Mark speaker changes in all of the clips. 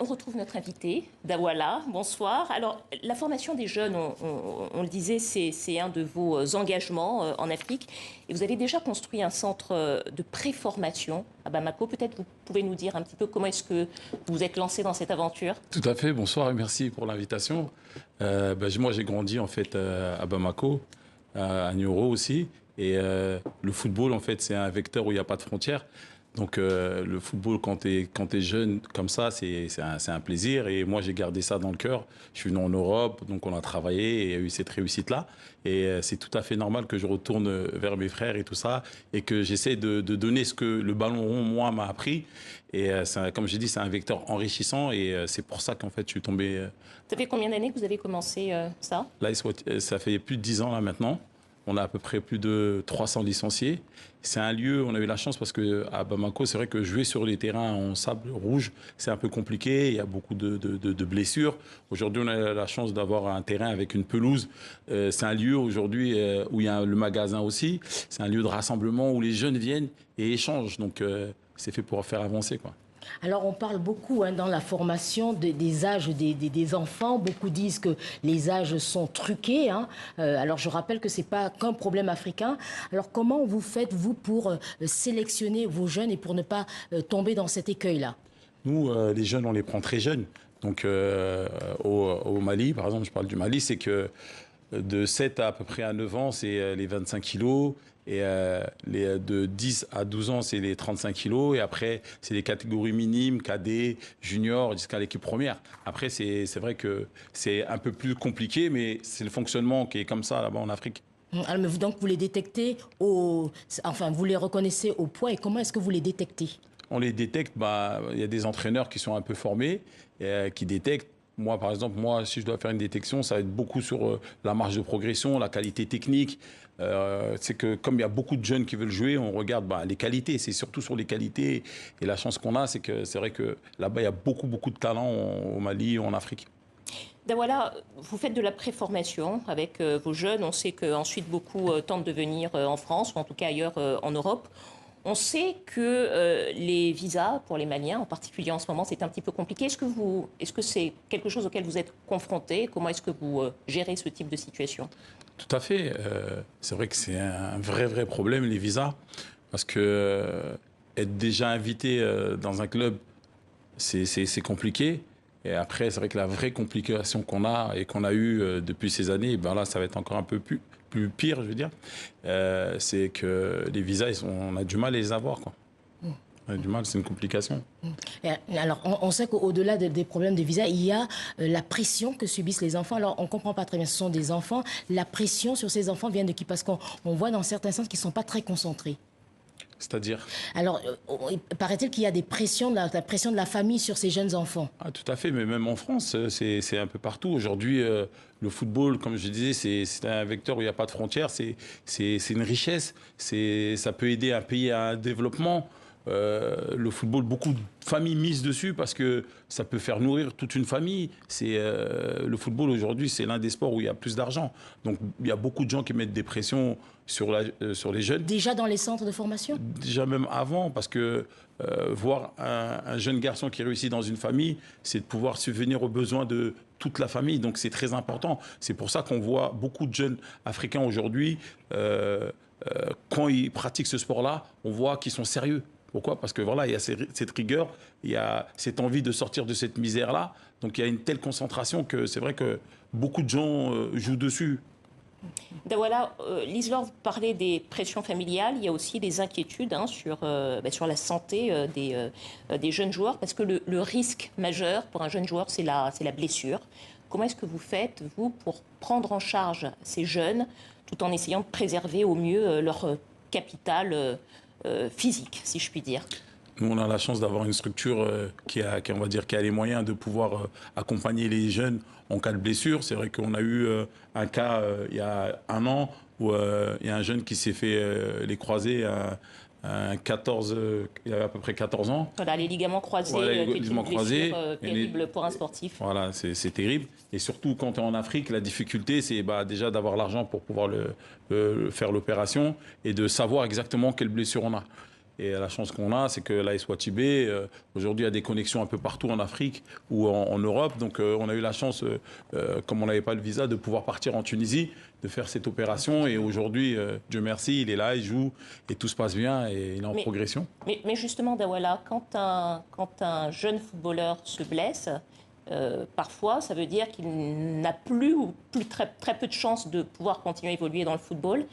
Speaker 1: On retrouve notre invité, Dawala. Bonsoir. Alors, la formation des jeunes, on le disait, c'est un de vos engagements en Afrique. Et vous avez déjà construit un centre de préformation à Bamako. Peut-être vous pouvez nous dire un petit peu comment est-ce que vous vous êtes lancé dans cette aventure?
Speaker 2: Tout à fait, bonsoir et merci pour l'invitation. Moi, j'ai grandi en fait à Bamako, à Nioro aussi. Et le football, en fait, c'est un vecteur où il n'y a pas de frontières. Donc, le football, quand t'es jeune comme ça, c'est un plaisir. Et moi, j'ai gardé ça dans le cœur. Je suis venu en Europe, donc on a travaillé et il y a eu cette réussite-là. Et c'est tout à fait normal que je retourne vers mes frères et tout ça et que j'essaie de donner ce que le ballon rond, moi, m'a appris. Et comme j'ai dit, c'est un vecteur enrichissant et c'est pour ça qu'en fait, je suis tombé.
Speaker 1: Ça fait combien d'années que vous avez commencé ça?
Speaker 2: Là, ça fait plus de 10 ans là maintenant. On a à peu près plus de 300 licenciés. C'est un lieu, on a eu la chance parce que à Bamako, c'est vrai que jouer sur les terrains en sable rouge, c'est un peu compliqué. Il y a beaucoup de blessures. Aujourd'hui, on a la chance d'avoir un terrain avec une pelouse. C'est un lieu aujourd'hui où il y a le magasin aussi. C'est un lieu de rassemblement où les jeunes viennent et échangent. Donc, c'est fait pour faire avancer, quoi.
Speaker 3: Alors, on parle beaucoup dans la formation des âges des enfants. Beaucoup disent que les âges sont truqués. Alors, je rappelle que ce n'est pas qu'un problème africain. Alors, comment vous faites, vous, pour sélectionner vos jeunes et pour ne pas tomber dans cet écueil-là?
Speaker 2: Nous, les jeunes, on les prend très jeunes. Donc, au Mali, par exemple, je parle du Mali, c'est que de 7 à peu près à 9 ans, c'est les 25 kilos. Et de 10 à 12 ans, c'est les 35 kilos. Et après, c'est les catégories minimes, cadets, juniors, jusqu'à l'équipe première. Après, c'est vrai que c'est un peu plus compliqué, mais c'est le fonctionnement qui est comme ça là-bas en Afrique.
Speaker 3: Alors, mais donc, vous les détectez enfin, vous les reconnaissez au poids. Et comment est-ce que vous les détectez?
Speaker 2: On les détecte, il y a des entraîneurs qui sont un peu formés, qui détectent. Moi, par exemple, si je dois faire une détection, ça va être beaucoup sur la marge de progression, la qualité technique. C'est que comme il y a beaucoup de jeunes qui veulent jouer, on regarde les qualités. C'est surtout sur les qualités. Et la chance qu'on a, c'est que c'est vrai que là-bas, il y a beaucoup, beaucoup de talents au Mali, en Afrique.
Speaker 1: Dawala, vous faites de la préformation avec vos jeunes. On sait qu'ensuite, beaucoup tentent de venir en France ou en tout cas ailleurs en Europe. On sait que les visas pour les Maliens, en particulier en ce moment, c'est un petit peu compliqué. Est-ce que c'est quelque chose auquel vous êtes confronté? Comment est-ce que vous gérez ce type de situation?
Speaker 2: Tout à fait. C'est vrai que c'est un vrai, vrai problème, les visas. Parce que être déjà invité dans un club, c'est compliqué. Et après, c'est vrai que la vraie complication qu'on a et qu'on a eue depuis ces années, là, ça va être encore un peu plus pire, je veux dire. C'est que les visas, on a du mal à les avoir, quoi. On a du mal, c'est une complication.
Speaker 3: Alors, on sait qu'au-delà des problèmes de visa, il y a la pression que subissent les enfants. Alors, on ne comprend pas très bien, ce sont des enfants. La pression sur ces enfants vient de qui? Parce qu'on voit dans certains sens qu'ils ne sont pas très concentrés.
Speaker 2: C'est-à-dire?
Speaker 3: Alors, paraît-il qu'il y a des pressions, la pression de la famille sur ces jeunes enfants.
Speaker 2: Ah, tout à fait, mais même en France, c'est un peu partout. Aujourd'hui, le football, comme je disais, c'est un vecteur où il n'y a pas de frontières, c'est une richesse, ça peut aider un pays à un développement. Le football, beaucoup de familles misent dessus parce que ça peut faire nourrir toute une famille. Le football aujourd'hui, c'est l'un des sports où il y a plus d'argent. Donc il y a beaucoup de gens qui mettent des pressions sur les jeunes.
Speaker 3: Déjà dans les centres de formation?
Speaker 2: Déjà même avant, parce que voir un jeune garçon qui réussit dans une famille, c'est de pouvoir subvenir aux besoins de toute la famille. Donc c'est très important. C'est pour ça qu'on voit beaucoup de jeunes africains aujourd'hui, quand ils pratiquent ce sport-là, on voit qu'ils sont sérieux. Pourquoi? Parce que voilà, il y a cette rigueur, il y a cette envie de sortir de cette misère-là. Donc il y a une telle concentration que c'est vrai que beaucoup de gens jouent dessus.
Speaker 1: Dawala, Liselor, vous parlez des pressions familiales. Il y a aussi des inquiétudes sur la santé des jeunes joueurs, parce que le risque majeur pour un jeune joueur, c'est la blessure. Comment est-ce que vous faites, vous, pour prendre en charge ces jeunes, tout en essayant de préserver au mieux leur capital physique, si je puis dire?
Speaker 2: Nous, on a la chance d'avoir une structure on va dire, qui a les moyens de pouvoir accompagner les jeunes en cas de blessure. C'est vrai qu'on a eu un cas il y a un an où il y a un jeune qui s'est fait les croisés il avait à peu près 14 ans.
Speaker 1: Voilà, les ligaments croisés,
Speaker 2: voilà,
Speaker 1: qui est une blessure terrible pour un sportif.
Speaker 2: Voilà, c'est terrible. Et surtout, quand tu es en Afrique, la difficulté, c'est déjà d'avoir l'argent pour pouvoir faire l'opération et de savoir exactement quelle blessure on a. Et la chance qu'on a, c'est que l'AS Wachibé, aujourd'hui, a des connexions un peu partout en Afrique ou en Europe. Donc, on a eu la chance, comme on n'avait pas le visa, de pouvoir partir en Tunisie, de faire cette opération. Et aujourd'hui, Dieu merci, il est là, il joue et tout se passe bien et il est en progression.
Speaker 1: Mais justement, Dawala, quand un jeune footballeur se blesse, parfois, ça veut dire qu'il n'a plus ou très peu de chances de pouvoir continuer à évoluer dans le football.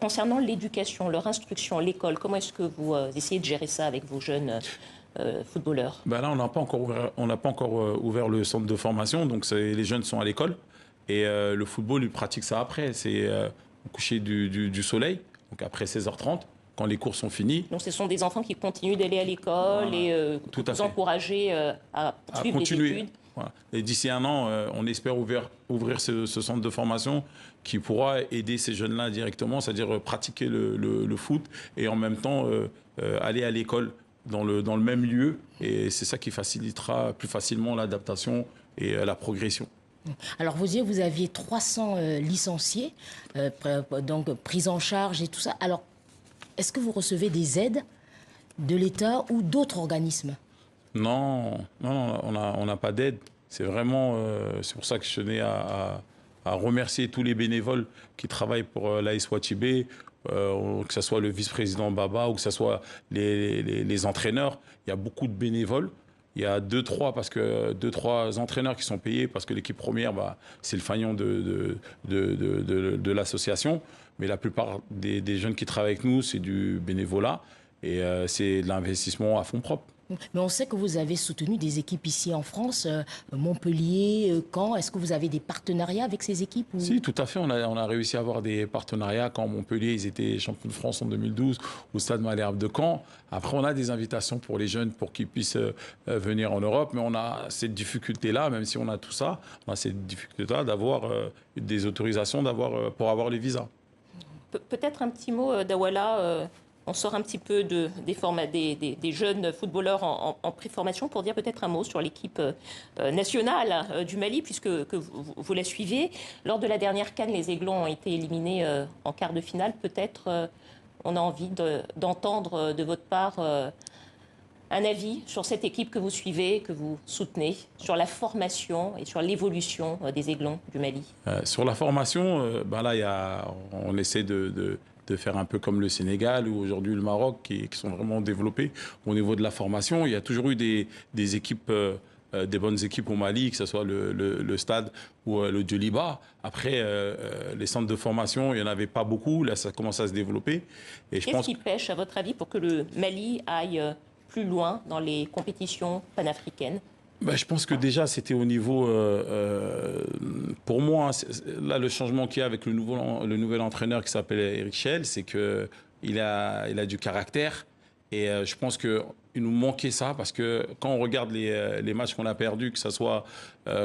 Speaker 1: Concernant l'éducation, leur instruction, l'école, comment est-ce que vous essayez de gérer ça avec vos jeunes footballeurs?
Speaker 2: Ben là, on n'a pas encore ouvert le centre de formation, donc les jeunes sont à l'école. Et le football, ils pratiquent ça après. C'est au coucher du soleil, donc après 16h30. Quand les cours sont finis.
Speaker 1: Donc ce sont des enfants qui continuent d'aller à l'école et vous encourager à poursuivre les études.
Speaker 2: Voilà. Et d'ici un an, on espère ouvrir ce centre de formation qui pourra aider ces jeunes-là directement, c'est-à-dire pratiquer le foot et en même temps aller à l'école dans le même lieu. Et c'est ça qui facilitera plus facilement l'adaptation et la progression.
Speaker 3: Alors, vous aviez 300 licenciés, donc pris en charge et tout ça. Alors, est-ce que vous recevez des aides de l'État ou d'autres organismes?
Speaker 2: Non, on n'a pas d'aide. C'est vraiment, c'est pour ça que je tenais à remercier tous les bénévoles qui travaillent pour l'AS Wachibé, que ce soit le vice-président Baba ou que ce soit les entraîneurs. Il y a beaucoup de bénévoles. Il y a deux, trois entraîneurs qui sont payés parce que l'équipe première, c'est le fanion de l'association. Mais la plupart des jeunes qui travaillent avec nous, c'est du bénévolat et c'est de l'investissement à fonds propres.
Speaker 3: Mais on sait que vous avez soutenu des équipes ici en France, Montpellier, Caen. Est-ce que vous avez des partenariats avec ces équipes ou...
Speaker 2: Si, tout à fait. On a réussi à avoir des partenariats. Quand Montpellier, ils étaient champions de France en 2012 au Stade Malherbe de Caen. Après, on a des invitations pour les jeunes pour qu'ils puissent venir en Europe. Mais on a cette difficulté-là, même si on a tout ça, on a cette difficulté-là d'avoir des autorisations pour avoir les visas.
Speaker 1: Peut-être un petit mot, Dawala. On sort un petit peu des jeunes footballeurs en préformation pour dire peut-être un mot sur l'équipe nationale du Mali, puisque vous la suivez. Lors de la dernière CAN, les Aiglons ont été éliminés en quart de finale. Peut-être on a envie d'entendre de votre part un avis sur cette équipe que vous suivez, que vous soutenez, sur la formation et sur l'évolution des Aiglons du Mali.
Speaker 2: Sur la formation, là, on essaie de faire un peu comme le Sénégal ou aujourd'hui le Maroc qui sont vraiment développés au niveau de la formation. Il y a toujours eu des équipes, des bonnes équipes au Mali, que ce soit le Stade ou le Djoliba. Après, les centres de formation, il n'y en avait pas beaucoup. Là, ça commence à se développer.
Speaker 1: Qu'est-ce qui pêche, à votre avis, pour que le Mali aille plus loin dans les compétitions panafricaines?
Speaker 2: Je pense que déjà, c'était au niveau... pour moi, là, le changement qu'il y a avec le nouvel entraîneur qui s'appelle Eric Schell, c'est qu'il a du caractère. Et je pense qu'il nous manquait ça, parce que quand on regarde les matchs qu'on a perdus, que ce soit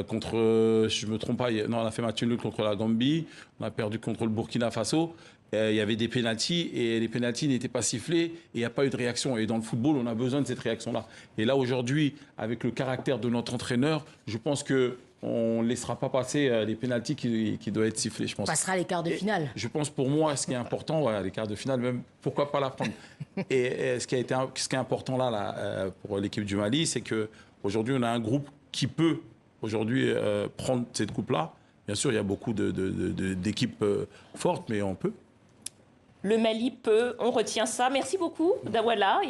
Speaker 2: contre... je ne me trompe pas, on a fait match nul contre la Gambie, on a perdu contre le Burkina Faso. Il y avait des pénaltys et les pénaltys n'étaient pas sifflés et il n'y a pas eu de réaction. Et dans le football, on a besoin de cette réaction-là. Et là, aujourd'hui, avec le caractère de notre entraîneur, je pense qu'on ne laissera pas passer les pénaltys qui doivent être sifflés, je pense.
Speaker 3: On passera les quarts de finale.
Speaker 2: Je pense pour moi, ce qui est important, les quarts de finale, même, pourquoi pas la prendre. Et ce qui est important là pour l'équipe du Mali, c'est qu'aujourd'hui, on a un groupe qui peut aujourd'hui prendre cette coupe-là. Bien sûr, il y a beaucoup d'équipes fortes, mais on peut.
Speaker 1: Le Mali peut, on retient ça. Merci beaucoup, Dawala.